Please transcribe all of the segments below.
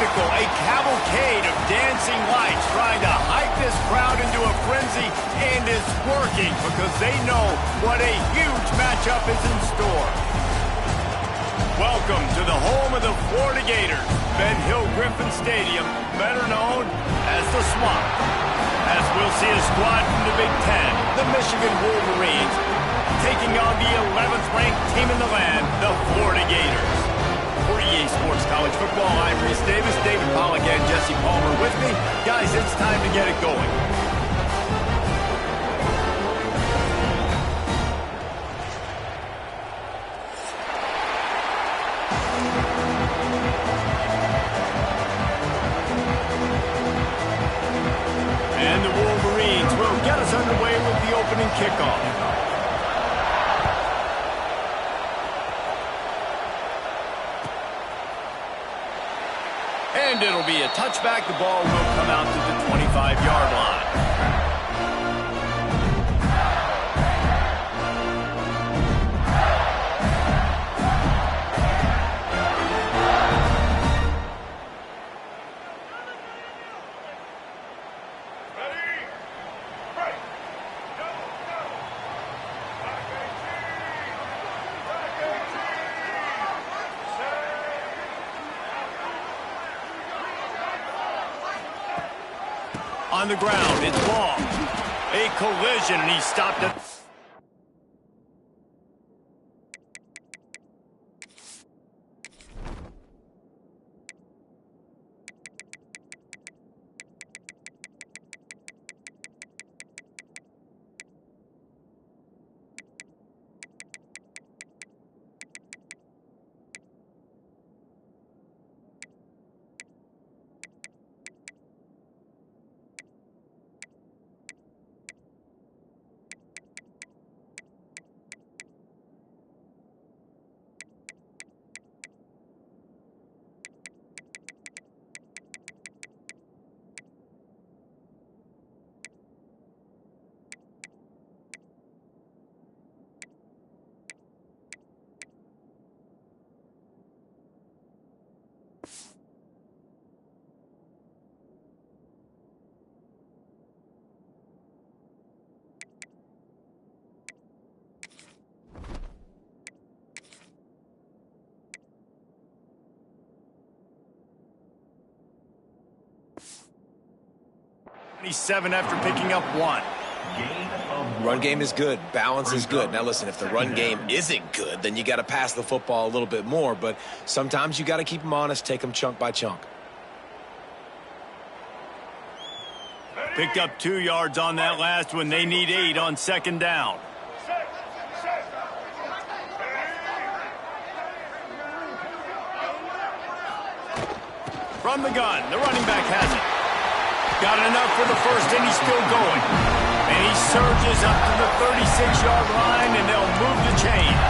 spectacle, a cavalcade of dancing lights trying to hype this crowd into a frenzy, and it's working because they know what a huge matchup is in store. Welcome to the home of the Florida Gators, Ben Hill Griffin Stadium, better known as the Swamp. As we'll see a squad from the Big Ten, the Michigan Wolverines, taking on the 11th ranked team in the land, the Florida Gators. For EA Sports College Football, I'm Reese Davis, David Pollack, and Jesse Palmer with me. Guys, it's time to get it going. And the Wolverines will get us underway with the opening kickoff. And it'll be a touchback. The ball will come out to the 25-yard line. On the ground, it's long. A collision, and he stopped it. After picking up one. Run game is good. Balance is good. Now listen, if the run game isn't good, then you got to pass the football a little bit more. But sometimes you got to keep them honest, take them chunk by chunk. Picked up 2 yards on that last one. They need 8 on second down. From the gun, the running back has it. Got enough for the first, and he's still going. And he surges up to the 36-yard line, and they'll move the chains.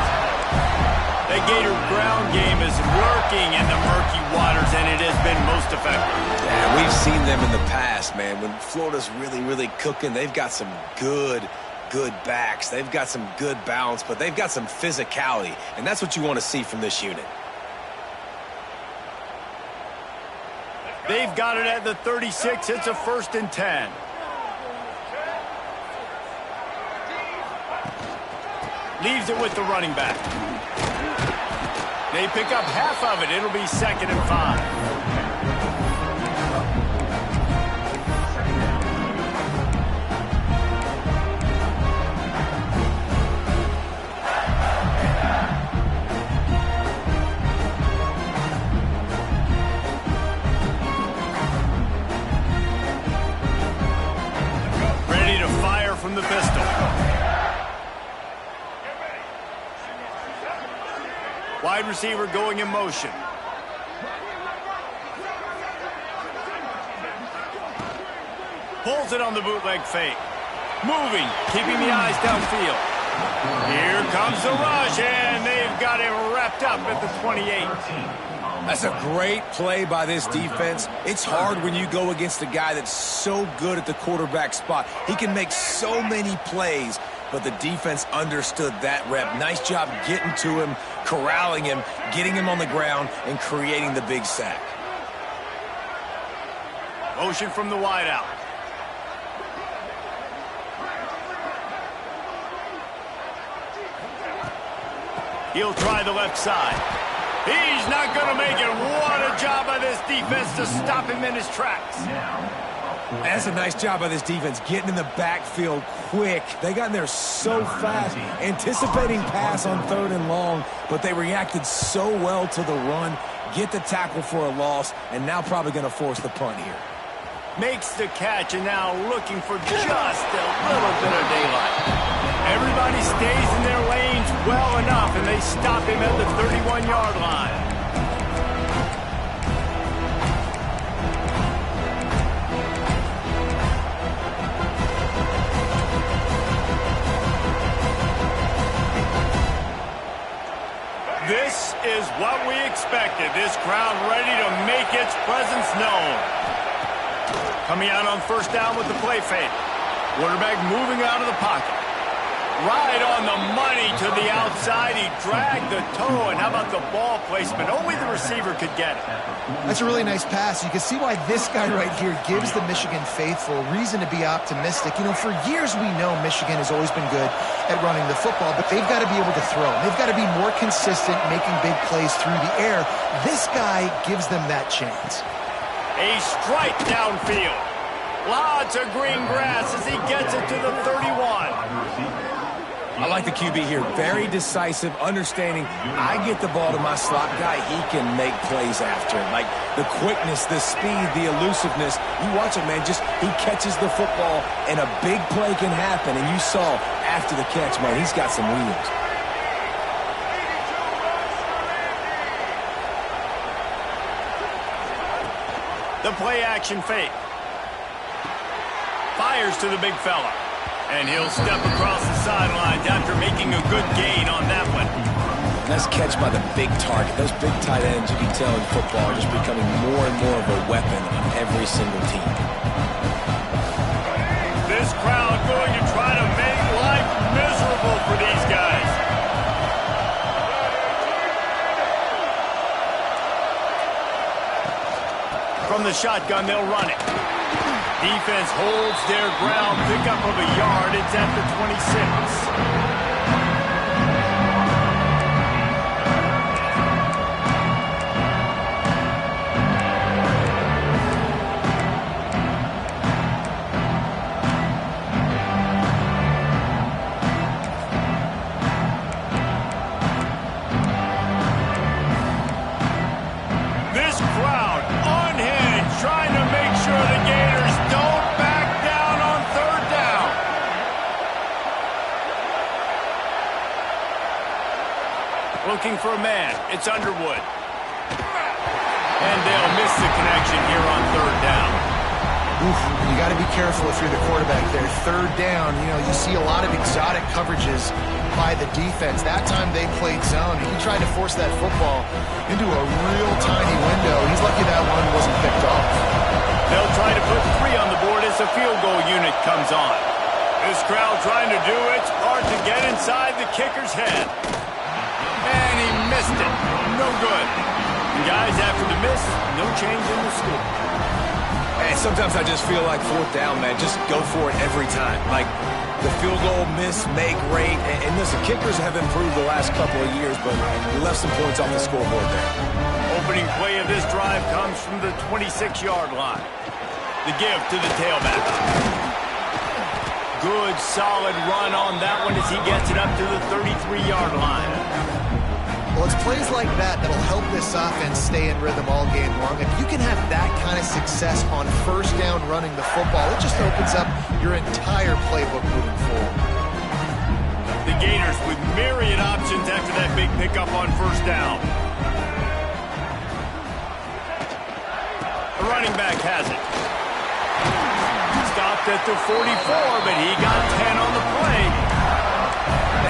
The Gator ground game is lurking in the murky waters, and it has been most effective. Yeah, we've seen them in the past, man. When Florida's really cooking, they've got some good backs. They've got some good balance, but they've got some physicality, and that's what you want to see from this unit. They've got it at the 36. It's a 1st and 10. Leaves it with the running back. They pick up half of it. It'll be 2nd and 5. From the pistol. Wide receiver going in motion. Pulls it on the bootleg fake. Moving, keeping the eyes downfield. Here comes the rush, and they've got him wrapped up at the 28. That's a great play by this defense. It's hard when you go against a guy that's so good at the quarterback spot. He can make so many plays, but the defense understood that rep. Nice job getting to him, corralling him, getting him on the ground, and creating the big sack. Motion from the wideout. He'll try the left side. He's not going to make it. What a job by this defense to stop him in his tracks. That's a nice job by this defense, getting in the backfield quick. They got in there so fast, anticipating pass on 3rd and long, but they reacted so well to the run, get the tackle for a loss, and now probably going to force the punt here. Makes the catch, and now looking for just a little bit of daylight. Everybody stays in their lanes well enough, and they stop him at the 31-yard line. This is what we expected. This crowd ready to make its presence known. Coming out on 1st down with the play fake. Quarterback moving out of the pocket. Right on the money to the outside. He dragged the toe, and how about the ball placement? Only the receiver could get it. That's a really nice pass. You can see why this guy right here gives the Michigan faithful reason to be optimistic. You know, for years we know Michigan has always been good at running the football, but they've got to be able to throw. They've got to be more consistent making big plays through the air. This guy gives them that chance. A strike downfield. Lots of green grass as he gets it to the 31. I like the QB here. Very decisive, understanding I get the ball to my slot guy, he can make plays after. Like the quickness, the speed, the elusiveness. You watch it, man, just he catches the football and a big play can happen. And you saw after the catch, man, he's got some wheels. The play action fake. Fires to the big fella. And he'll step across the sidelines after making a good gain on that one. Nice catch by the big target. Those big tight ends, you can tell in football, are just becoming more and more of a weapon on every single team. This crowd going to try to make life miserable for these guys. From the shotgun, they'll run it. Defense holds their ground, pick up of a yard. It's at the 26. This crowd unhinged, trying to make sure the Gators don't back down on 3rd down. Looking for a man. It's Underwood. And they'll miss the connection here on 3rd down. Oof, you got to be careful if you're the quarterback there. 3rd down, you know, you see a lot of exotic coverages by the defense. That time they played zone, and he tried to force that football into a real tiny window. He's lucky that one wasn't picked off. They'll try to put 3 on the board as the field goal unit comes on. This crowd trying to do its part to get inside the kicker's head. And he missed it. No good. Guys, after the miss, no change in the score. And sometimes I just feel like 4th down, man, just go for it every time. Like the field goal miss, make rate. And listen, kickers have improved the last couple of years, but we left some points off the scoreboard there. Opening play of this drive comes from the 26-yard line. The give to the tailback. Good, solid run on that one as he gets it up to the 33-yard line. Well, it's plays like that that'll help this offense stay in rhythm all game long. If you can have that kind of success on 1st down running the football, it just opens up your entire playbook moving forward. The Gators with myriad options after that big pickup on 1st down. The running back has it. Stopped at the 44, but he got 10 on the play.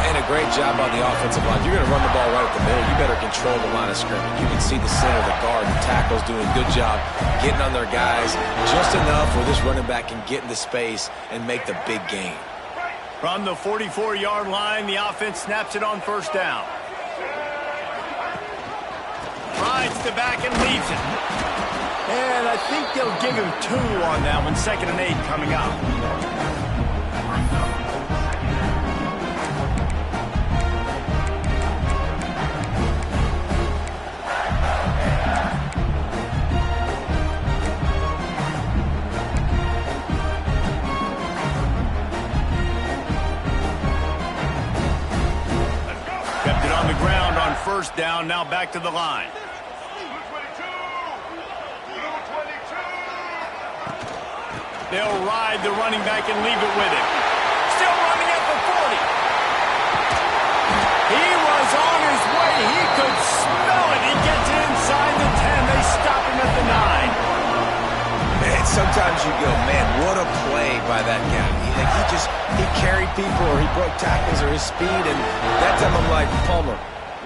And a great job on the offensive line. You're going to run the ball right at the middle. You better control the line of scrimmage. You can see the center, the guard, the tackles doing a good job getting on their guys just enough where this running back can get into space and make the big gain. From the 44-yard line, the offense snaps it on 1st down. Rides the back and leaves it. And I think they'll give him 2 on that one. 2nd and 8 coming up. Kept it on the ground on 1st down. Now back to the line. They'll ride the running back and leave it with him. Still running at the 40. He was on his way. He could smell it. He gets it inside the 10. They stop him at the 9. Man, sometimes you go, man, what a play by that guy. He carried people, or he broke tackles, or his speed, and that time I'm like, Palmer,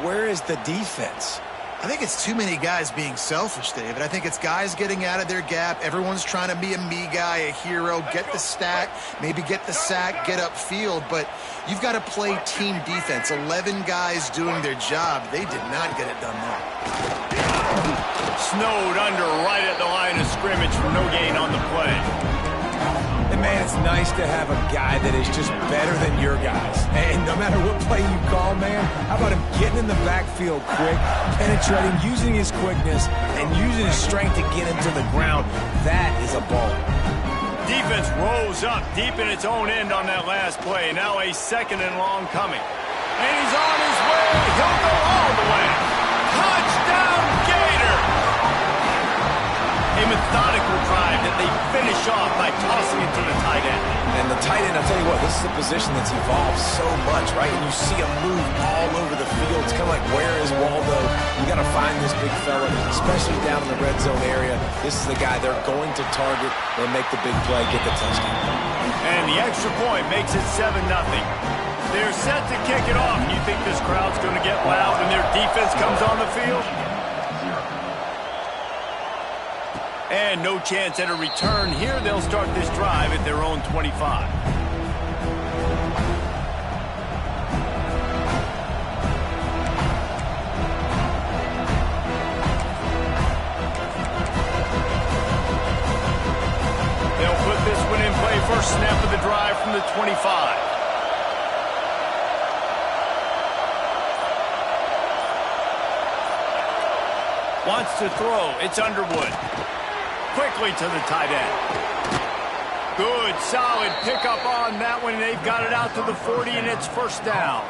where is the defense? I think it's too many guys being selfish, David. I think it's guys getting out of their gap. Everyone's trying to be a me guy, a hero, get the stack, maybe get the sack, get upfield. But you've got to play team defense. 11 guys doing their job. They did not get it done there. Snowed under right at the line of scrimmage for no gain on the play. And man, it's nice to have a guy that is just better than your guys. And no matter what play you call, man, how about him getting in the backfield quick, penetrating, using his quickness, and using his strength to get him to the ground? That is a ball. Defense rose up deep in its own end on that last play. Now a 2nd and long coming. And he's on his way. He'll go all the way. Touchdown, Gator! A methodical drive that they finish off by tossing it to the tight end. And the tight end, I'll tell you what, this is a position that's evolved so much, right? And you see him move all over the field. It's kind of like, where is Waldo? You got to find this big fella, especially down in the red zone area. This is the guy they're going to target. They'll make the big play, get the touchdown. And the extra point makes it 7-0. They're set to kick it off. You think this crowd's going to get loud when their defense comes on the field? And no chance at a return here. They'll start this drive at their own 25. They'll put this one in play. First snap of the drive from the 25. Wants to throw. It's Underwood. Quickly to the tight end. Good, solid pickup on that one. They've got it out to the 40, and it's 1st down.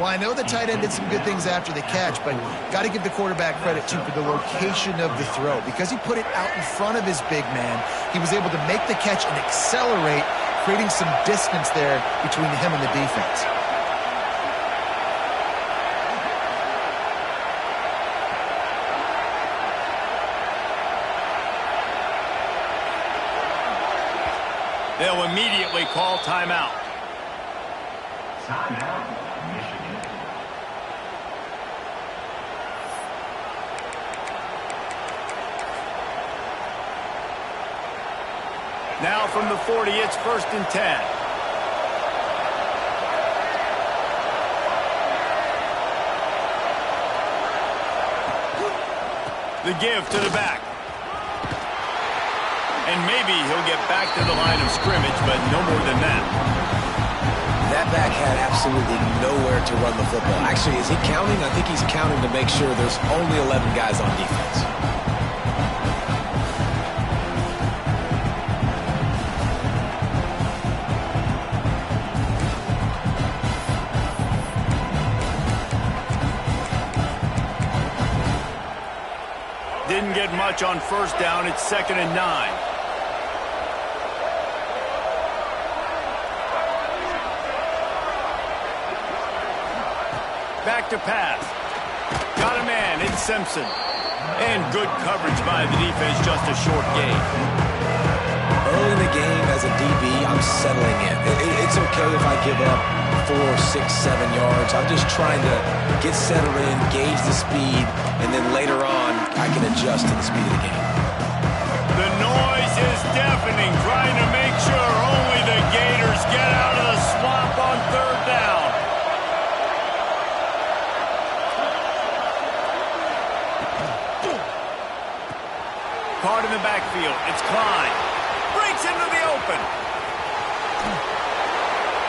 Well, I know the tight end did some good things after the catch, but got to give the quarterback credit, too, for the location of the throw. Because he put it out in front of his big man, he was able to make the catch and accelerate, creating some distance there between him and the defense. They'll immediately call timeout. Timeout, Michigan. Now from the 40, it's 1st and 10. The give to the back. And maybe he'll get back to the line of scrimmage, but no more than that. That back had absolutely nowhere to run the football. Actually, is he counting? I think he's counting to make sure there's only 11 guys on defense. Didn't get much on 1st down. It's 2nd and 9. Back to pass. Got a man in Simpson. And good coverage by the defense, just a short gain. Early in the game as a DB, I'm settling in. It's okay if I give up 4, 6, 7 yards. I'm just trying to get settled in, gauge the speed, and then later on, I can adjust to the speed of the game. The noise is deafening, trying to make sure only the Gators get out of the swamp on 3rd down. caught in the backfield. It's Klein. Breaks into the open.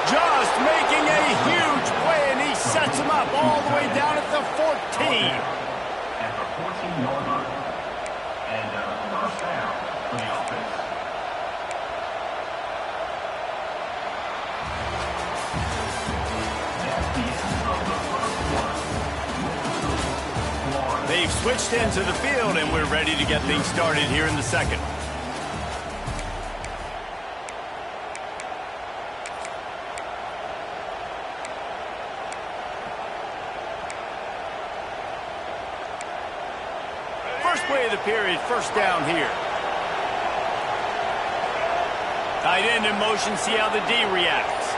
Just making a huge play, and he sets him up all the way down at the 14. And for 14-yard line. And first down for the offense. They've switched into the field, and we're ready to get things started here in the second. First play of the period, first down here. Tight end in motion, see how the D reacts.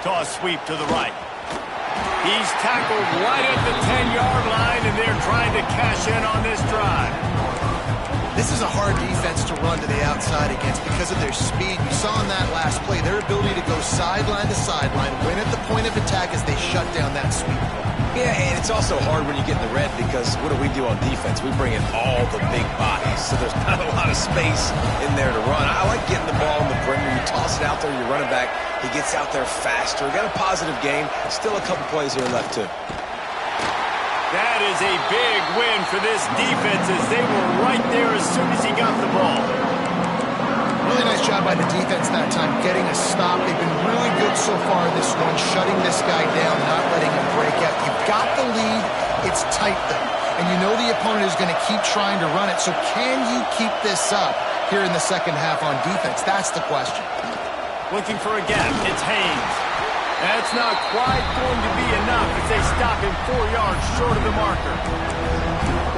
Toss sweep to the right. He's tackled right at the 10-yard line, and they're trying to cash in on this drive. This is a hard defense to run to the outside against because of their speed. You saw in that last play their ability to go sideline to sideline, win at the point of attack as they shut down that sweep. Yeah, and it's also hard when you get in the red because what do on defense? We bring in all the big bodies, so there's not a lot of space in there to run. I like getting the ball on the perimeter. You toss it out there, you're running back. He gets out there faster. Got a positive game. Still a couple plays here left, too. That is a big win for this defense as they were right there as soon as he got the ball. Really nice job by the defense that time, getting a stop. They've been really good so far this one, shutting this guy down, not letting him break out. You've got the lead. It's tight, though. And you know the opponent is going to keep trying to run it. So can you keep this up here in the second half on defense? That's the question. Looking for a gap. It's Haynes. That's not quite going to be enough as they stop him 4 yards short of the marker.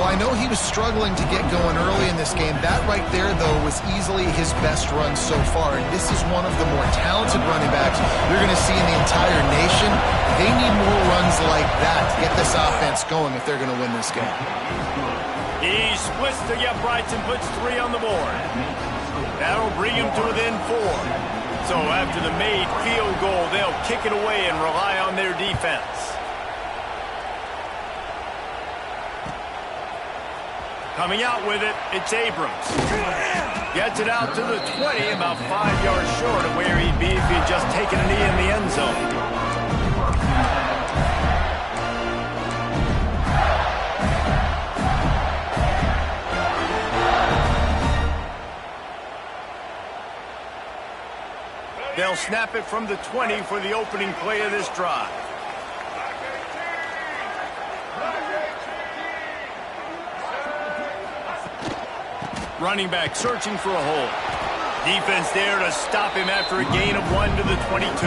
Well, I know he was struggling to get going early in this game. That right there, though, was easily his best run so far. And this is one of the more talented running backs you're going to see in the entire nation. They need more runs like that to get this offense going if they're going to win this game. He splits the uprights and puts 3 on the board. That'll bring him to within 4. So after the made field goal, they'll kick it away and rely on their defense. Coming out with it, it's Abrams. Gets it out to the 20, about 5 yards short of where he'd be if he'd just taken a knee in the end zone. They'll snap it from the 20 for the opening play of this drive. Running back searching for a hole. Defense there to stop him after a gain of 1 to the 22.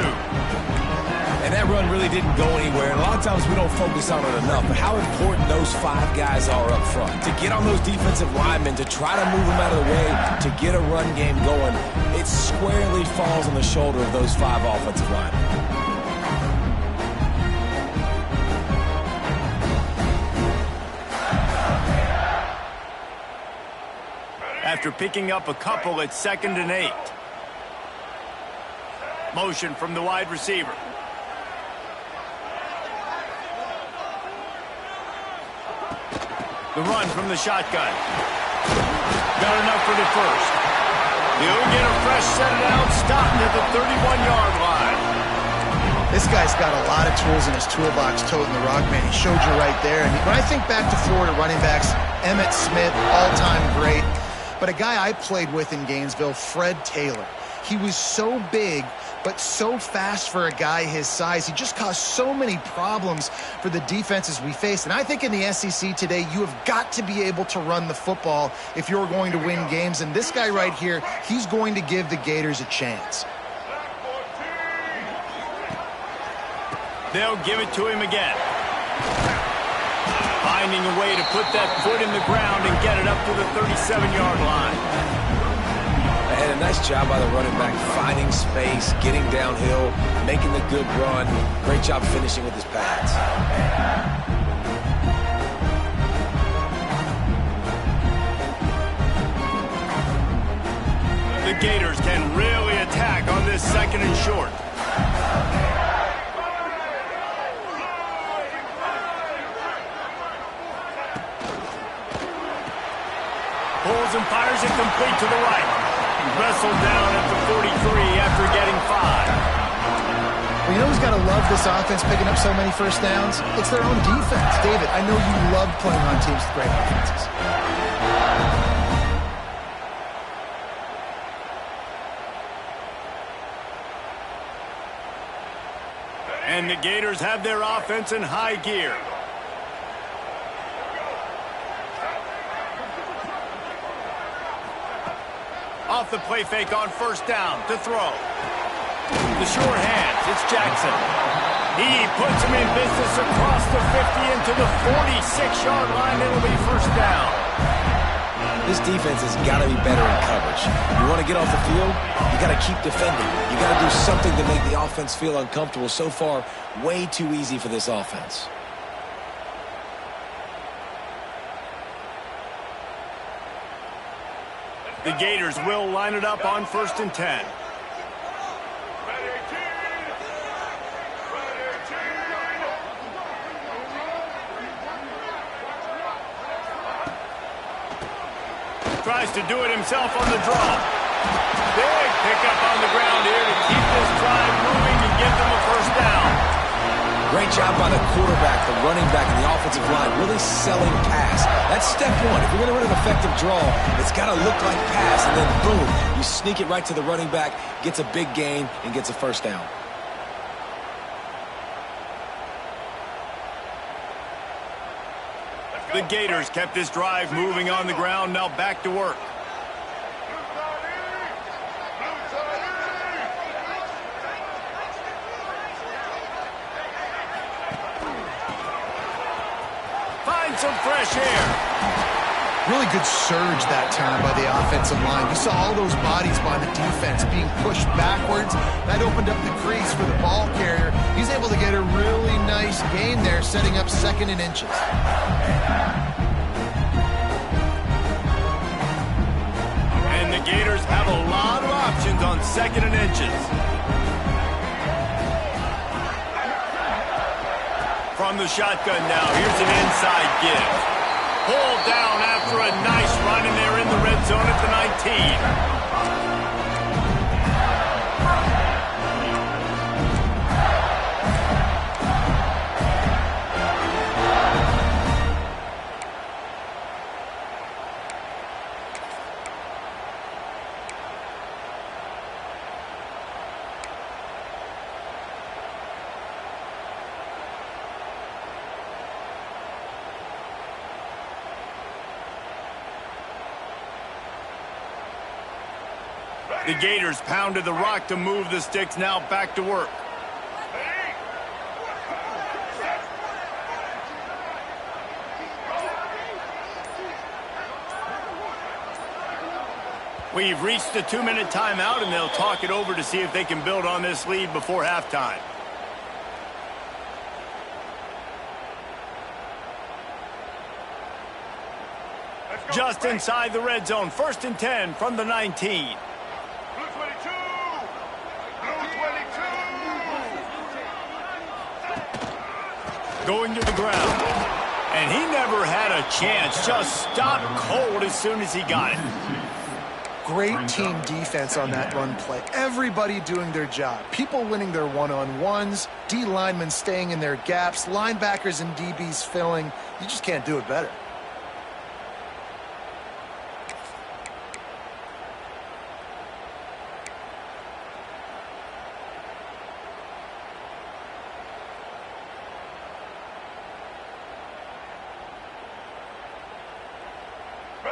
And that run really didn't go anywhere. And a lot of times we don't focus on it enough, but how important those 5 guys are up front. To get on those defensive linemen, to try to move them out of the way, to get a run game going, it squarely falls on the shoulder of those 5 offensive linemen. After picking up a couple, it's 2nd and 8. Motion from the wide receiver. The run from the shotgun. Got enough for the first. He'll get a fresh set down, stopped at the 31-yard line. This guy's got a lot of tools in his toolbox, toting the rock, man. He showed you right there. And when I think back to Florida running backs, Emmitt Smith, all-time great. But a guy I played with in Gainesville, Fred Taylor. He was so big, but so fast for a guy his size. He just caused so many problems for the defenses we face. And I think in the SEC today, you have got to be able to run the football if you're going to win games. And this guy right here, he's going to give the Gators a chance. They'll give it to him again. Finding a way to put that foot in the ground and get it up to the 37-yard line. And a nice job by the running back, finding space, getting downhill, making the good run. Great job finishing with his pads. The Gators can really attack on this 2nd and short. throws and fires it complete to the right. Wrestled down at the 43 after getting 5. Well, you know who's got to love this offense picking up so many first downs? It's their own defense. David, I know you love playing on teams with great offenses. And the Gators have their offense in high gear. Off the play fake on first down to throw. The short hands, it's Jackson. He puts him in business across the 50 into the 46-yard line. It'll be first down. This defense has got to be better in coverage. You want to get off the field, you got to keep defending. You got to do something to make the offense feel uncomfortable. So far, way too easy for this offense. The Gators will line it up on 1st and 10. Tries to do it himself on the draw. Big pickup on the ground here to keep this drive moving and give them a first down. Great job by the quarterback, the running back, and the offensive line really selling pass. That's step one. If you're going to run an effective draw, it's got to look like pass, and then boom, you sneak it right to the running back, gets a big gain, and gets a first down. The Gators kept this drive moving on the ground, now back to work. Find some fresh air. Really good surge that time by the offensive line. You saw all those bodies by the defense being pushed backwards. That opened up the crease for the ball carrier. He's able to get a really nice gain there, setting up 2nd and inches. And the Gators have a lot of options on 2nd and inches. From the shotgun now, here's an inside give. Pulled down after a nice run, and they're in the red zone at the 19. The Gators pounded the rock to move the sticks, now back to work. We've reached the 2-minute timeout, and they'll talk it over to see if they can build on this lead before halftime. Just inside the red zone, 1st and 10 from the 19. Going to the ground. And he never had a chance. Just stopped cold as soon as he got it. Great team defense on that run play. Everybody doing their job. People winning their one-on-ones, D linemen staying in their gaps, linebackers and DBs filling. You just can't do it better.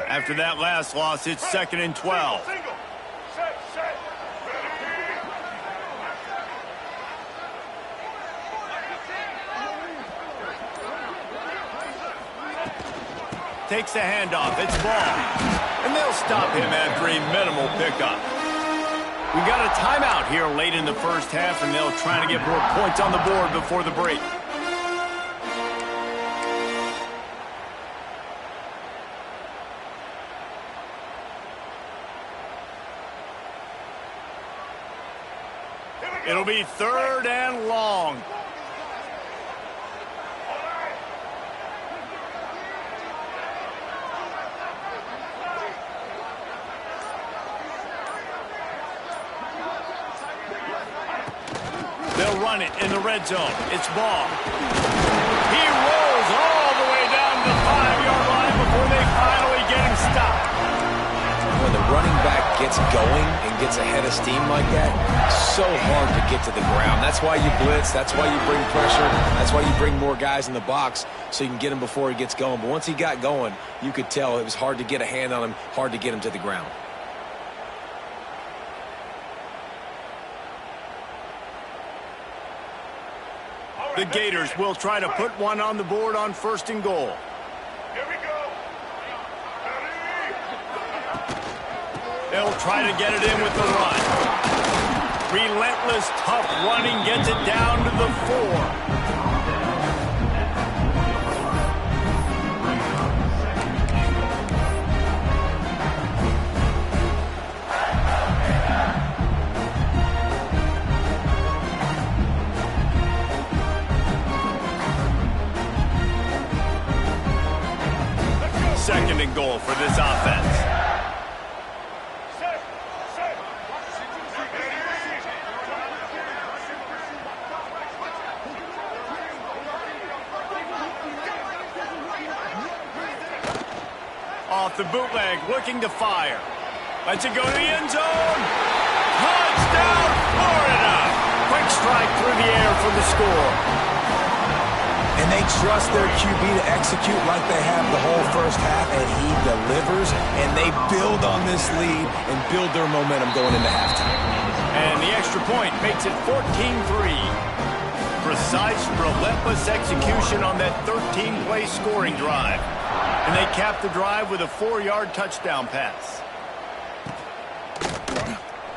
After that last loss, it's 2nd and 12. Takes the handoff. It's ball. And they'll stop him after a minimal pickup. We got a timeout here late in the first half, and they'll try to get more points on the board before the break. It'll be 3rd and long. run it in the red zone. It's Ball. He rolls all the way down to the 5-yard line before they finally get him stopped. When the running back gets going and gets ahead of steam like that, so hard to get to the ground. That's why you blitz. That's why you bring pressure. That's why you bring more guys in the box so you can get him before he gets going. But once he got going, you could tell it was hard to get a hand on him, hard to get him to the ground. The Gators will try to put one on the board on 1st and goal. Here we go. They'll try to get it in with the run. Relentless, tough running gets it down to the 4. Second and goal for this offense. Off the bootleg, looking to fire. Lets it go to the end zone. Touchdown, Florida! Quick strike through the air for the score. And they trust their QB to execute like they have the whole first half, and he delivers, and they build on this lead and build their momentum going into halftime. And the extra point makes it 14-3. Precise, relentless execution on that 13-play scoring drive. And they cap the drive with a 4-yard touchdown pass.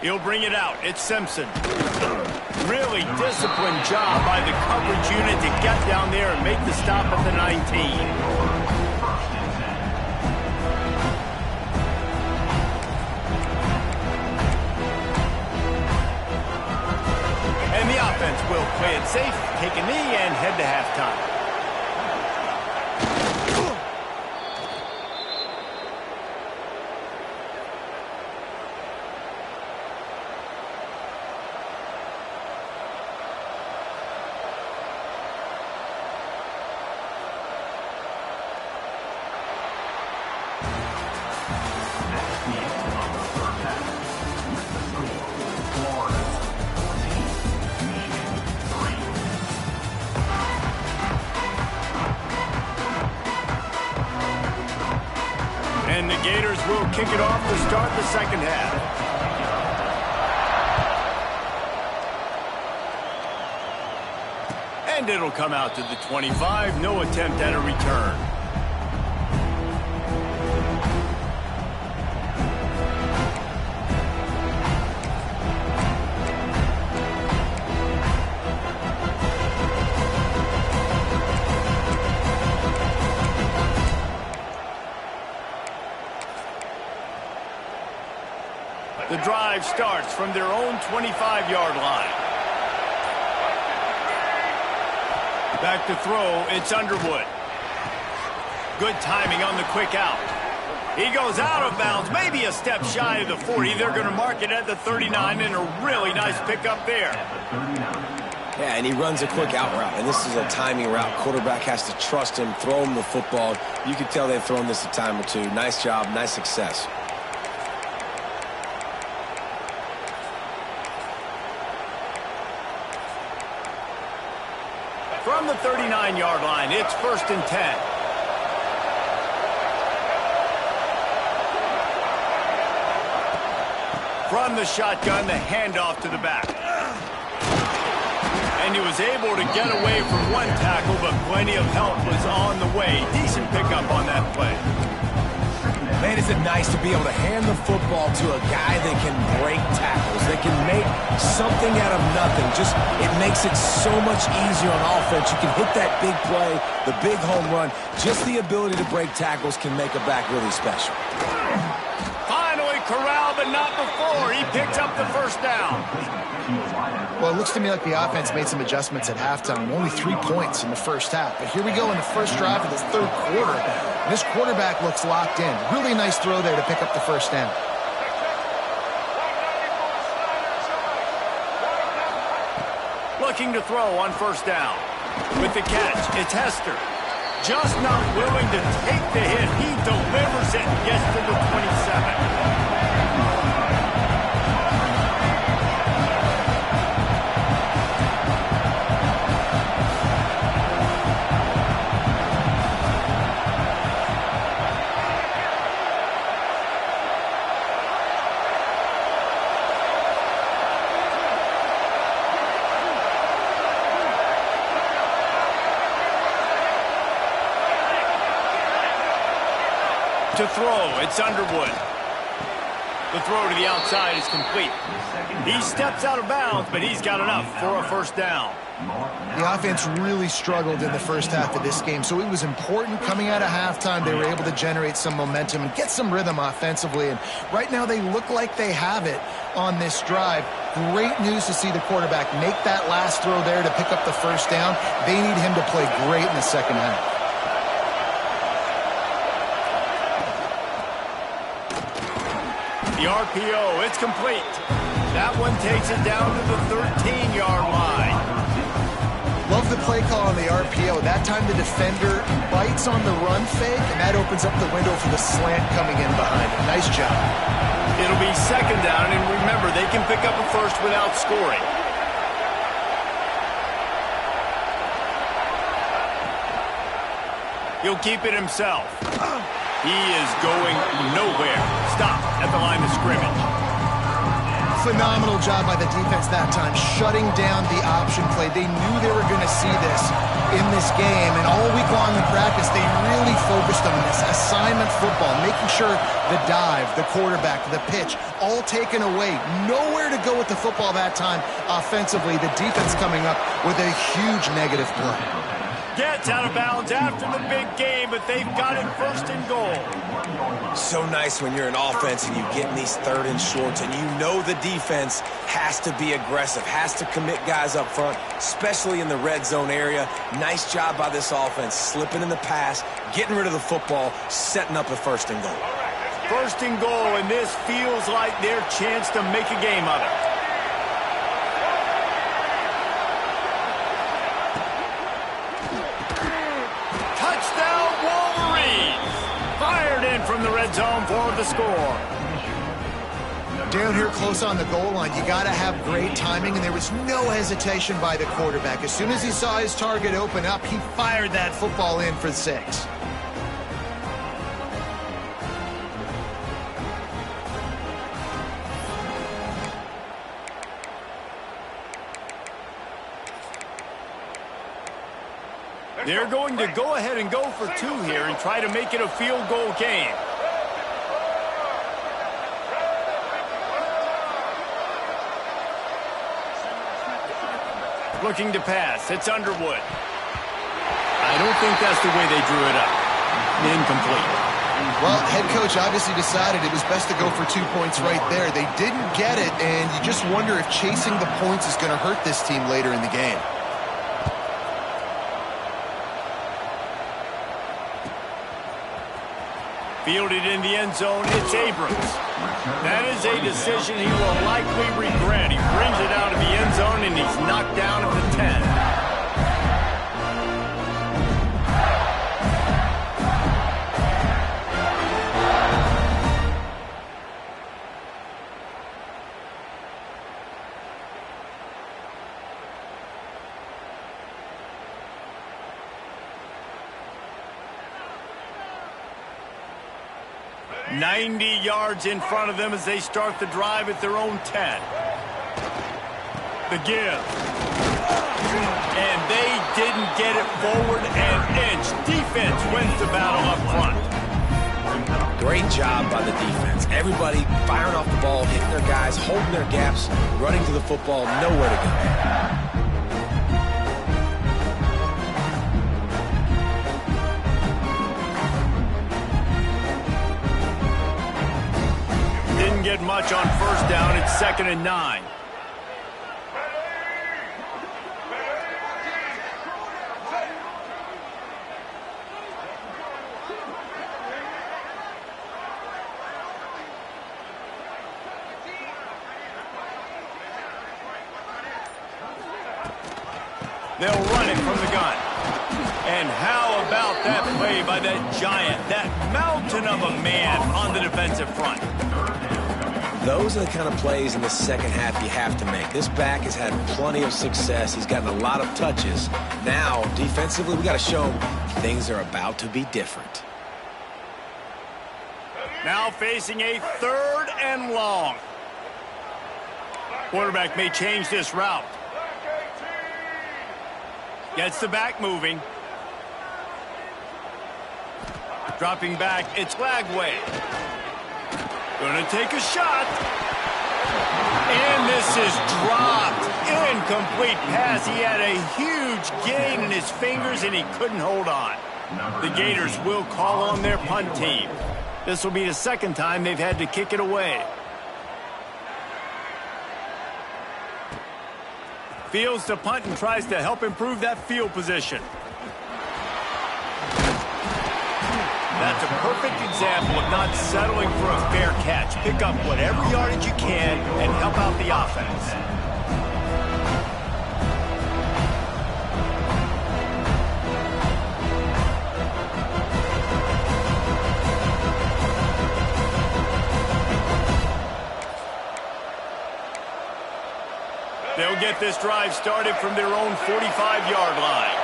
He'll bring it out. It's Simpson. Really disciplined job by the coverage unit to get down there and make the stop at the 19. And the offense will play it safe, take a knee, and head to halftime. And the Gators will kick it off to start the second half. And it'll come out to the 25. No attempt at a return. The drive starts from their own 25-yard line. Back to throw, it's Underwood. Good timing on the quick out. He goes out of bounds, maybe a step shy of the 40. They're going to mark it at the 39, and a really nice pickup there. Yeah, and he runs a quick out route, and this is a timing route. Quarterback has to trust him, throw him the football. You can tell they've thrown this a time or two. Nice job, nice success. From the 39-yard line, it's 1st and 10. From the shotgun, the handoff to the back. And he was able to get away from one tackle, but plenty of help was on the way. Decent pickup on that play. Man, is it nice to be able to hand the football to a guy that can break tackles, that can make something out of nothing. Just, it makes it so much easier on offense. You can hit that big play, the big home run. Just the ability to break tackles can make a back really special. Finally corralled, but not before. He picks up the first down. Well, it looks to me like the offense made some adjustments at halftime. Only 3 points in the first half. But here we go in the first drive of this third quarter. And this quarterback looks locked in. Really nice throw there to pick up the first down. looking to throw on first down. With the catch, it's Hester. Just not willing to take the hit. He delivers it and gets to the 27. To throw, it's Underwood. The throw to the outside is complete. He steps out of bounds, but he's got enough for a first down. The offense really struggled in the first half of this game, so it was important coming out of halftime. They were able to generate some momentum and get some rhythm offensively, and right now they look like they have it on this drive. Great news to see the quarterback make that last throw there to pick up the first down. They need him to play great in the second half. The RPO, it's complete. That one takes it down to the 13-yard line. Love the play call on the RPO. That time the defender bites on the run fake, and that opens up the window for the slant coming in behind it. Nice job. It'll be second down, and remember, they can pick up a first without scoring. He'll keep it himself. He is going nowhere. Stop at the line of scrimmage. Phenomenal job by the defense that time, shutting down the option play. They knew they were going to see this in this game, and all week long in practice, they really focused on this assignment football, making sure the dive, the quarterback, the pitch, all taken away. Nowhere to go with the football that time offensively. The defense coming up with a huge negative play. Gets out of bounds after the big game, but they've got it first and goal. So nice when you're an offense and you get in these third and shorts and you know the defense has to be aggressive, has to commit guys up front, especially in the red zone area. Nice job by this offense, slipping in the pass, getting rid of the football, setting up a first and goal. First and goal, and this feels like their chance to make a game of it. From the red zone for the score. Down here close on the goal line, you got to have great timing, and there was no hesitation by the quarterback. As soon as he saw his target open up, he fired that football in for 6. They're going to go ahead and go for 2 here and try to make it a field goal game. Looking to pass. It's Underwood. I don't think that's the way they drew it up. Incomplete. Well, head coach obviously decided it was best to go for 2 points right there. They didn't get it, and you just wonder if chasing the points is going to hurt this team later in the game. Fielded in the end zone, it's Abrams. That is a decision he will likely regret. He brings it out of the end zone, and he's knocked down at the 10. .90 yards in front of them as they start the drive at their own 10. The give. And they didn't get it forward an inch. Defense wins the battle up front. Great job by the defense. Everybody firing off the ball, hitting their guys, holding their gaps, running to the football, nowhere to go. Get much on first down. It's 2nd and 9. They'll run it from the gun. And how about that play by that giant, that mountain of a man on the defensive front? Those are the kind of plays in the second half you have to make. This back has had plenty of success. He's gotten a lot of touches. Now, defensively, we got to show him things are about to be different. Now facing a 3rd and long. Quarterback may change this route. Gets the back moving. Dropping back, it's Lagway. Gonna take a shot. And this is dropped. Incomplete pass. He had a huge gain in his fingers and he couldn't hold on. The Gators will call on their punt team. This will be the 2nd time they've had to kick it away. Fields to punt and tries to help improve that field position. That's a perfect example of not settling for a fair catch. Pick up whatever yardage you can and help out the offense. They'll get this drive started from their own 45-yard line.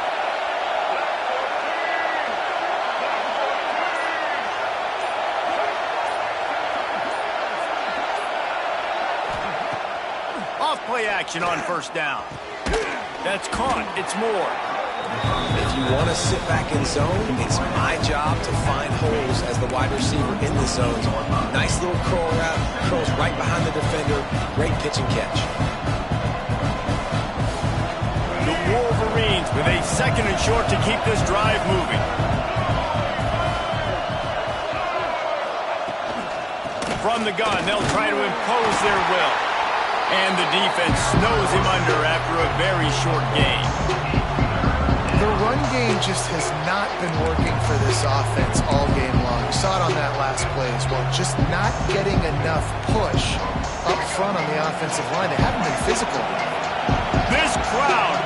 Off-play action on 1st down. That's caught. It's Moore. If you want to sit back in zone, it's my job to find holes as the wide receiver in the zone. Nice little curl route, curls right behind the defender. Great pitch and catch. The Wolverines with a 2nd and short to keep this drive moving. From the gun, they'll try to impose their will. And the defense snows him under after a very short game. The run game just has not been working for this offense all game long. You saw it on that last play as well. Just not getting enough push up front on the offensive line. They haven't been physical. This crowd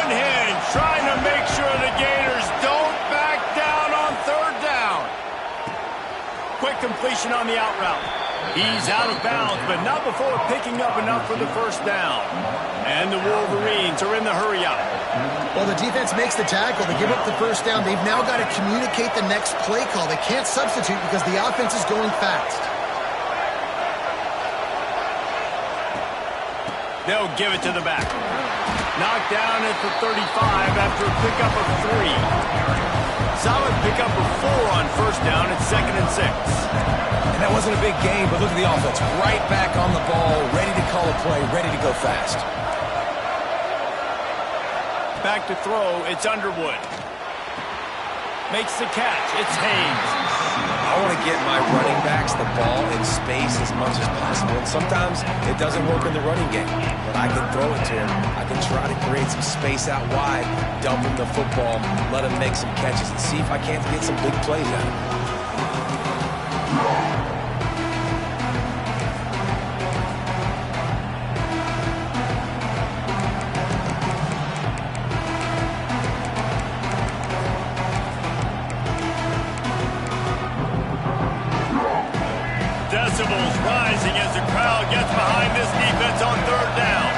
unhinged, trying to make sure the Gators don't back down on 3rd down. Quick completion on the out route. He's out of bounds, but not before picking up enough for the 1st down. And the Wolverines are in the hurry-up. Well, the defense makes the tackle. They give up the 1st down. They've now got to communicate the next play call. They can't substitute because the offense is going fast. They'll give it to the back. Knocked down at the 35 after a pickup of 3. Solid pickup of 4 on 1st down at 2nd and 6. And that wasn't a big gain, but look at the offense. Right back on the ball, ready to call a play, ready to go fast. Back to throw, it's Underwood. Makes the catch, it's Haynes. I want to get my running backs the ball in space as much as possible. And sometimes it doesn't work in the running game, but I can throw it to him. I can try to create some space out wide, dump him the football, let him make some catches, and see if I can't get some big plays out of him. Decibels rising as the crowd gets behind this defense on 3rd down.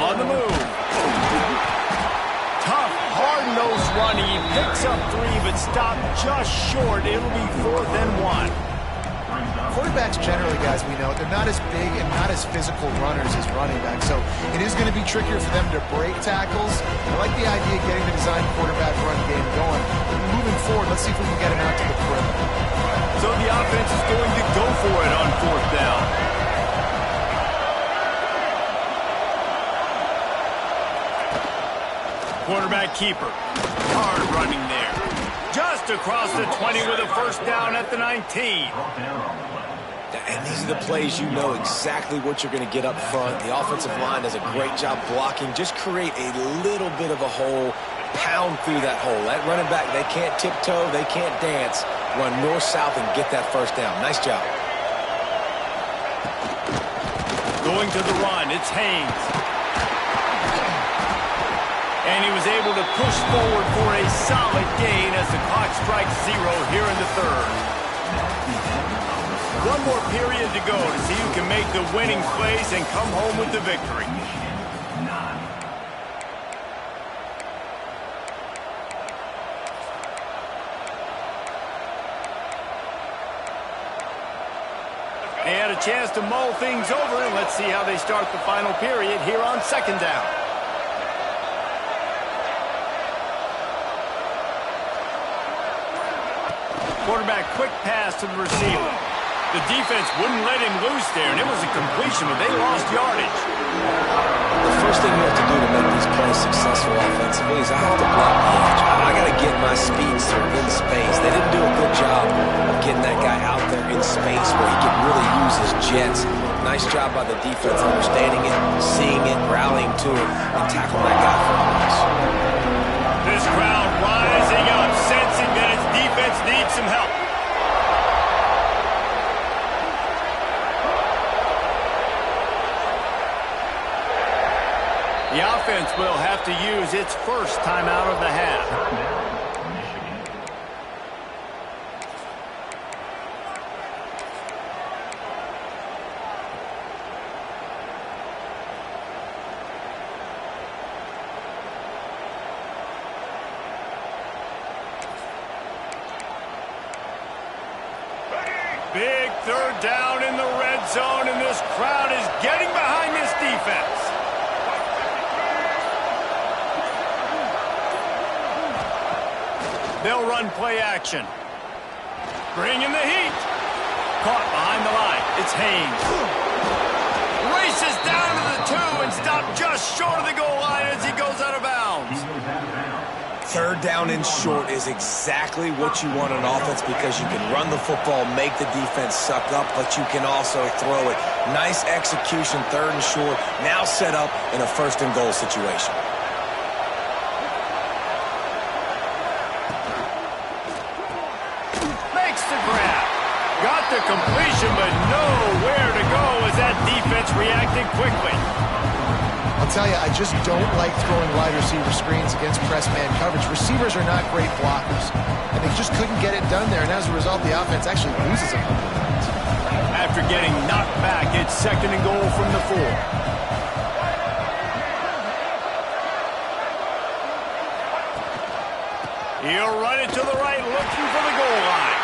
On the move. Tough, hard-nosed running. He picks up 3, but stopped just short. It'll be 4th and 1. Quarterbacks generally, guys, we know, they're not as big and not as physical runners as running backs, so it is going to be trickier for them to break tackles. I like the idea of getting the design quarterback run game going. Moving forward, let's see if we can get him out to the perimeter. So the offense is going to go for it on 4th down. Quarterback keeper. Hard running there. Just across the 20 with a 1st down at the 19. And these are the plays you know exactly what you're going to get up front. The offensive line does a great job blocking. Just create a little bit of a hole, pound through that hole. That running back, they can't tiptoe, they can't dance. Run north-south and get that first down. Nice job. Going to the run, it's Haynes. And he was able to push forward for a solid gain as the clock strikes 0 here in the third. One more period to go to see who can make the winning plays and come home with the victory. They had a chance to mull things over, and let's see how they start the final period here on second down. Quarterback quick pass to the receiver. The defense wouldn't let him loose there, and it was a completion, but they lost yardage. The first thing you have to do to make these plays successful offensively is I have to block the edge. I got to get my speedster in space. They didn't do a good job of getting that guy out there in space where he could really use his jets. Nice job by the defense understanding it, seeing it, rallying to it, and tackling that guy for a loss. This crowd rising up, sensing that its defense needs some help. The offense will have to use its first timeout of the half. Big third down in the red zone, and this crowd is getting behind this defense. They'll run play action. Bring in the heat. Caught behind the line. It's Haynes. Races down to the 2 and stopped just short of the goal line as he goes out of bounds. Third down and short is exactly what you want on offense because you can run the football, make the defense suck up, but you can also throw it. Nice execution, third and short, now set up in a first and goal situation. Makes the grab. Got the completion, but nowhere to go as that defense reacted quickly. I'll tell you, I just don't like throwing wide receiver screens against press man coverage. Receivers are not great blockers, and they just couldn't get it done there, and as a result, the offense actually loses a couple of yards. After getting knocked back, it's second and goal from the 4. He'll run it to the right, looking for the goal line.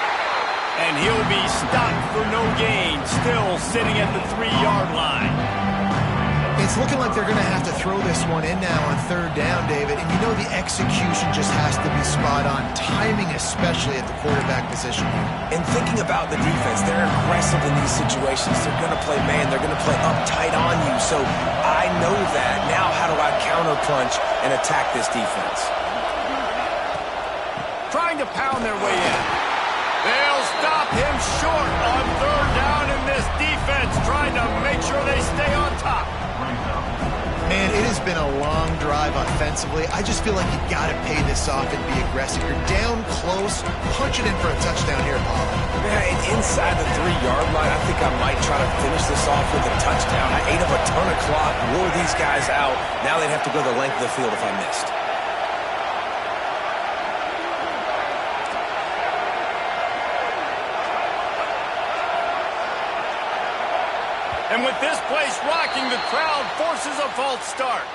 And he'll be stopped for no gain, still sitting at the 3-yard line. It's looking like they're going to have to throw this one in now on third down, David. And you know the execution just has to be spot on. Timing, especially at the quarterback position here. And thinking about the defense, they're aggressive in these situations. They're going to play man. They're going to play uptight on you. So I know that. Now how do I counterpunch and attack this defense? Trying to pound their way in. They'll stop him short on third down, and this defense trying to make sure they stay on top. Man, it has been a long drive offensively. I just feel like you got to pay this off and be aggressive. You're down close. Punch it in for a touchdown here, Paul. Yeah, and inside the 3-yard line, I think I might try to finish this off with a touchdown. I ate up a ton of clock, wore these guys out. Now they'd have to go the length of the field if I missed. And with this place rocking, the crowd forces a false start.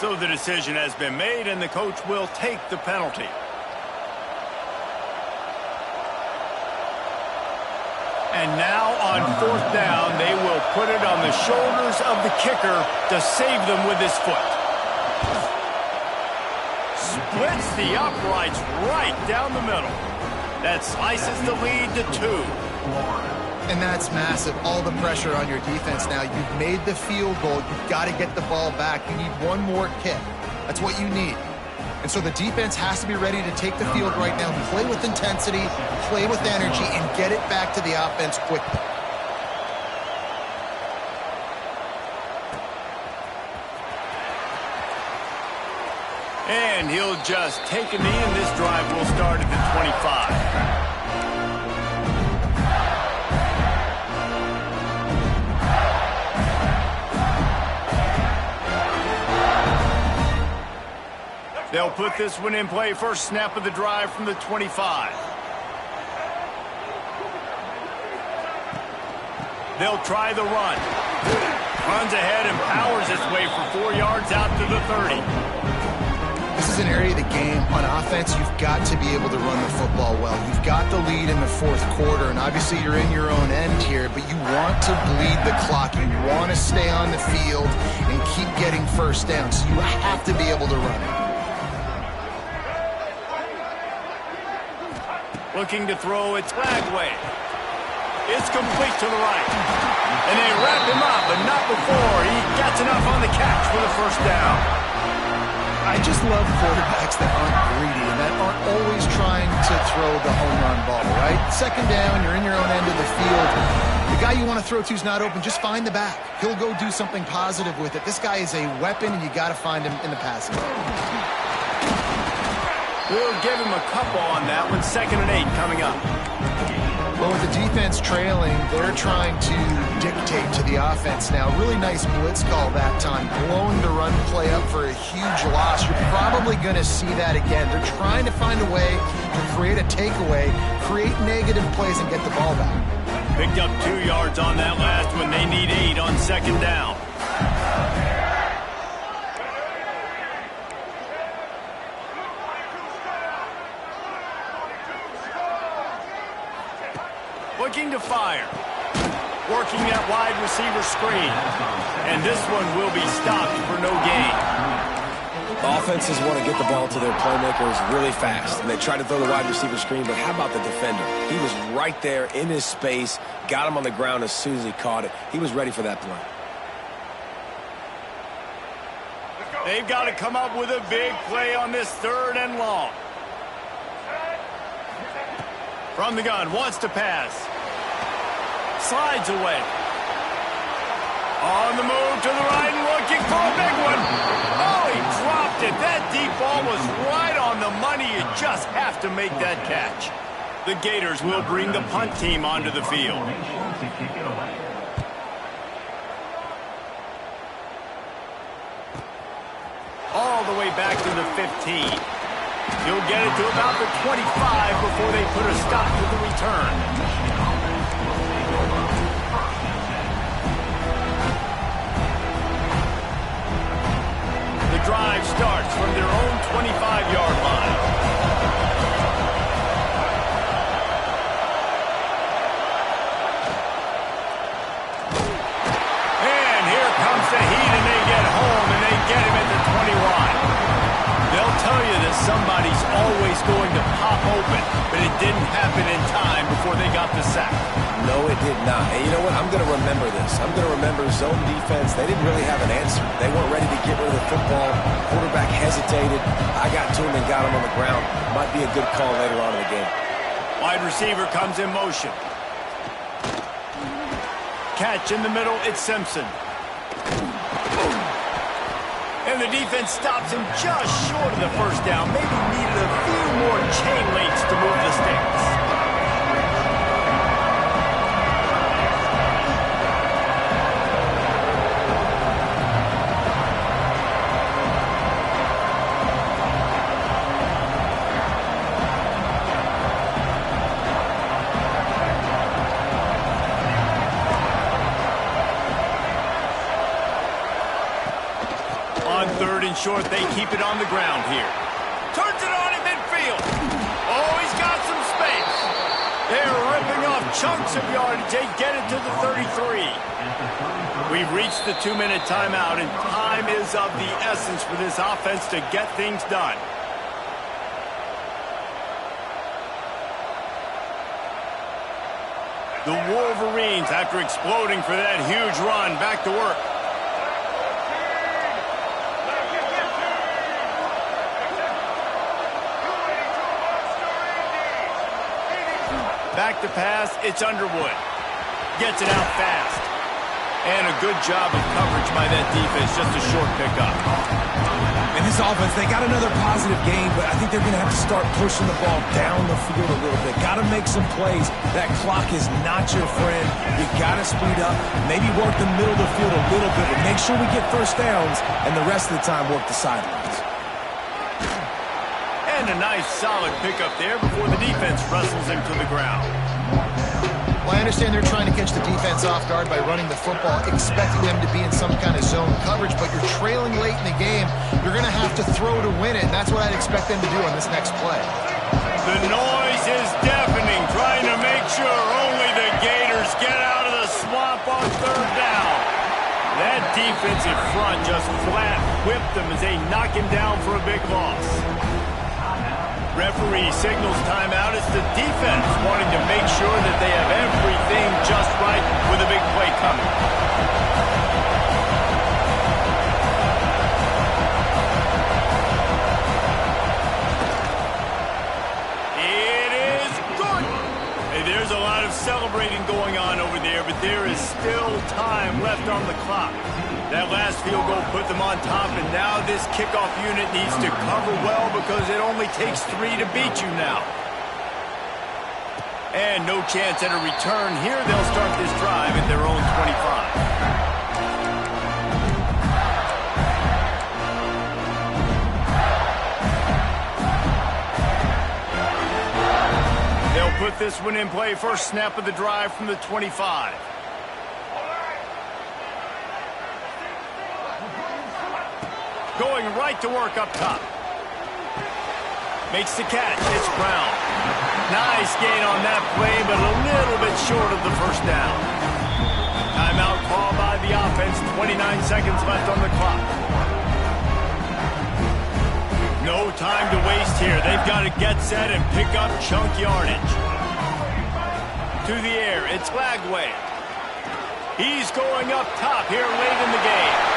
So the decision has been made, and the coach will take the penalty. And now on fourth down, they will put it on the shoulders of the kicker to save them with his foot. Splits the uprights right down the middle. That slices the lead to 2. And that's massive. All the pressure on your defense now. You've made the field goal. You've got to get the ball back. You need one more kick. That's what you need. And so the defense has to be ready to take the field right now, play with intensity, play with energy, and get it back to the offense quickly. And he'll just take a knee, and this drive will start at the 25. They'll put this one in play. First snap of the drive from the 25. They'll try the run. Runs ahead and powers his way for 4 yards out to the 30. This is an area of the game. On offense, you've got to be able to run the football well. You've got the lead in the fourth quarter, and obviously you're in your own end here, but you want to bleed the clock. You want to stay on the field and keep getting first down, so you have to be able to run it. Looking to throw, it's Lagway. It's complete to the right. And they wrap him up, but not before he gets enough on the catch for the first down. I just love quarterbacks that aren't greedy and that aren't always trying to throw the home run ball, right? Second down, you're in your own end of the field. The guy you want to throw to is not open. Just find the back. He'll go do something positive with it. This guy is a weapon, and you got to find him in the passing game. We'll give him a couple on that one. 2nd and 8 coming up. Well, with the defense trailing, they're trying to dictate to the offense now. Really nice blitz call that time. Blowing the run play up for a huge loss. You're probably going to see that again. They're trying to find a way to create a takeaway, create negative plays, and get the ball back. Picked up 2 yards on that last one. They need 8 on 2nd down. Looking to fire. Working that wide receiver screen. And this one will be stopped for no gain. Offenses want to get the ball to their playmakers really fast, and they try to throw the wide receiver screen, but how about the defender? He was right there in his space, got him on the ground as soon as he caught it. He was ready for that play. They've got to come up with a big play on this 3rd and long. From the gun, wants to pass. Slides away. On the move to the right and looking for a big one. Oh, he dropped it. That deep ball was right on the money. You just have to make that catch. The Gators will bring the punt team onto the field. All the way back to the 15. He'll get it to about the 25 before they put a stop to the return. The drive starts from their own 25-yard line. And here comes the heat, and they get home, and they get him at the 21. They'll tell you that somebody's always going to pop open, but it didn't happen in time before they got the sack. No, it did not. And you know what? I'm going to remember this. I'm going to remember zone defense. They didn't really have an answer. They weren't ready to get rid of the football. Quarterback hesitated. I got to him and got him on the ground. Might be a good call later on in the game. Wide receiver comes in motion. Catch in the middle, it's Simpson. And the defense stops him just short of the first down. Maybe needed a few more chain links to move the sticks. Short, they keep it on the ground here. Turns it on in midfield. Oh, he's got some space. They're ripping off chunks of yardage. They get it to the 33. We've reached the 2-minute timeout, and time is of the essence for this offense to get things done. The Wolverines, after exploding for that huge run, back to work. Back to pass, it's Underwood. Gets it out fast. And a good job of coverage by that defense, just a short pickup. And this offense, they got another positive game, but I think they're going to have to start pushing the ball down the field a little bit. Got to make some plays. That clock is not your friend. You got to speed up, maybe work the middle of the field a little bit, but make sure we get first downs, and the rest of the time work the sidelines. And a nice solid pickup there before the defense wrestles him to the ground. Well, I understand they're trying to catch the defense off guard by running the football, expecting them to be in some kind of zone coverage, but you're trailing late in the game. You're going to have to throw to win it, and that's what I'd expect them to do on this next play. The noise is deafening, trying to make sure only the Gators get out of the swamp on third down. That defensive front just flat whipped them as they knock him down for a big loss. Referee signals timeout. It's the defense wanting to make sure that they have everything just right with a big play coming. It is good. Hey, there's a lot of celebrating going on over there, but there is still time left on the clock. That last field goal put them on top, and now this kickoff unit needs to cover well because it only takes 3 to beat you now. And no chance at a return here. They'll start this drive at their own 25. They'll put this one in play. First snap of the drive from the 25. Going right to work up top. Makes the catch. It's Brown. Nice gain on that play, but a little bit short of the first down. Timeout call by the offense. 29 seconds left on the clock. No time to waste here. They've got to get set and pick up chunk yardage. To the air. It's Lagway. He's going up top here late in the game.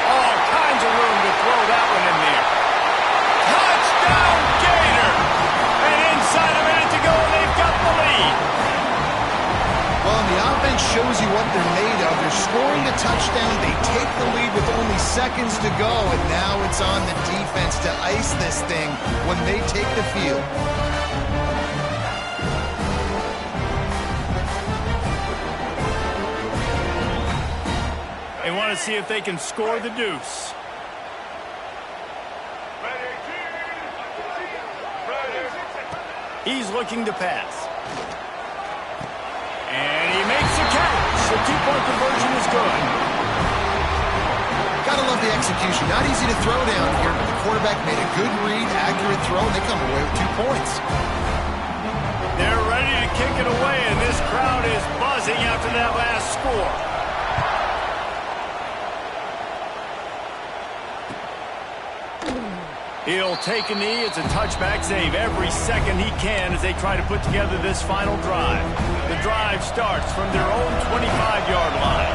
All kinds of room to throw that one in there. Touchdown, Gator! And inside a minute to go, they've got the lead. Well, the offense shows you what they're made of. They're scoring the touchdown. They take the lead with only seconds to go, and now it's on the defense to ice this thing when they take the field. They want to see if they can score the deuce. He's looking to pass. And he makes a catch. The 2-point conversion is good. Gotta love the execution. Not easy to throw down here, but the quarterback made a good read, accurate throw, and they come away with 2 points. They're ready to kick it away, and this crowd is buzzing after that last score. He'll take a knee. It's a touchback. Save every second he can as they try to put together this final drive. The drive starts from their own 25-yard line.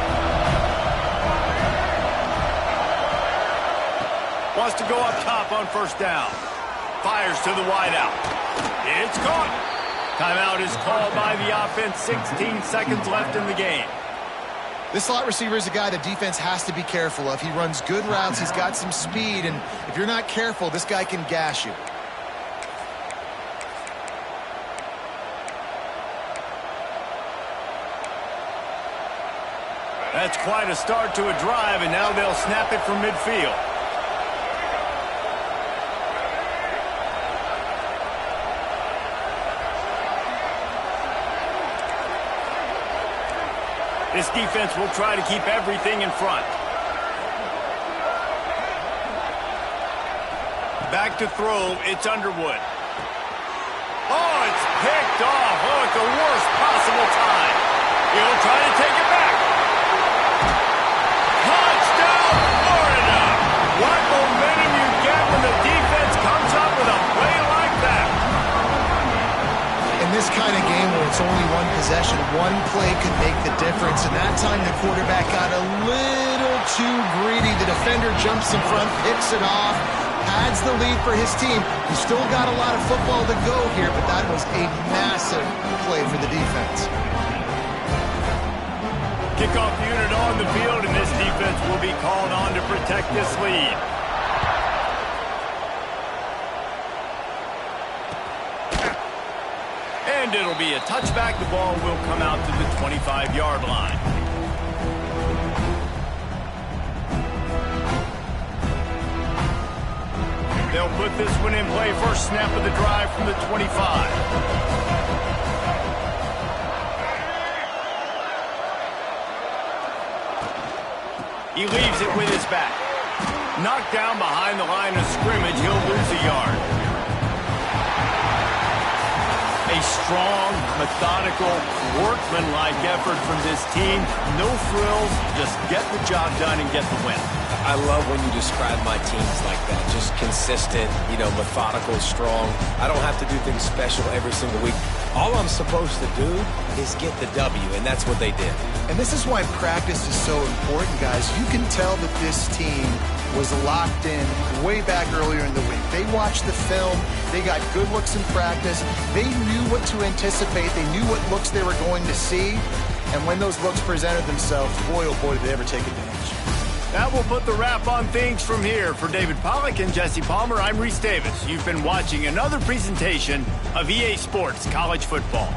Wants to go up top on first down. Fires to the wideout. It's caught. Timeout is called by the offense. 16 seconds left in the game. This slot receiver is a guy the defense has to be careful of. He runs good routes. He's got some speed, and if you're not careful, this guy can gash you. That's quite a start to a drive, and now they'll snap it from midfield. This defense will try to keep everything in front. Back to throw, it's Underwood. Oh, it's picked off. Oh, at the worst possible time. He'll try to take it back. Touchdown, Florida! What momentum you get when the defense comes up with a play like that. In this kind of game where it's only one possession, one play could make the difference, and that time the quarterback got a little too greedy. The defender jumps in front, picks it off, adds the lead for his team. He's still got a lot of football to go here, but that was a massive play for the defense. Kickoff unit on the field, and this defense will be called on to protect this lead. And it'll be a touchback. The ball will come out to the 25-yard line. They'll put this one in play. First snap of the drive from the 25. He leaves it with his back. Knocked down behind the line of scrimmage. He'll lose a yard. A strong, methodical, workman-like effort from this team. No frills, just get the job done and get the win. I love when you describe my teams like that. Just consistent, methodical, strong. I don't have to do things special every single week. All I'm supposed to do is get the W, and that's what they did. And this is why practice is so important, guys. You can tell that this team was locked in way back earlier in the week. They watched the film. They got good looks in practice. They knew what to anticipate. They knew what looks they were going to see. And when those looks presented themselves, boy, oh boy, did they ever take advantage. That will put the wrap on things from here. For David Pollack and Jesse Palmer, I'm Reese Davis. You've been watching another presentation of EA Sports College Football.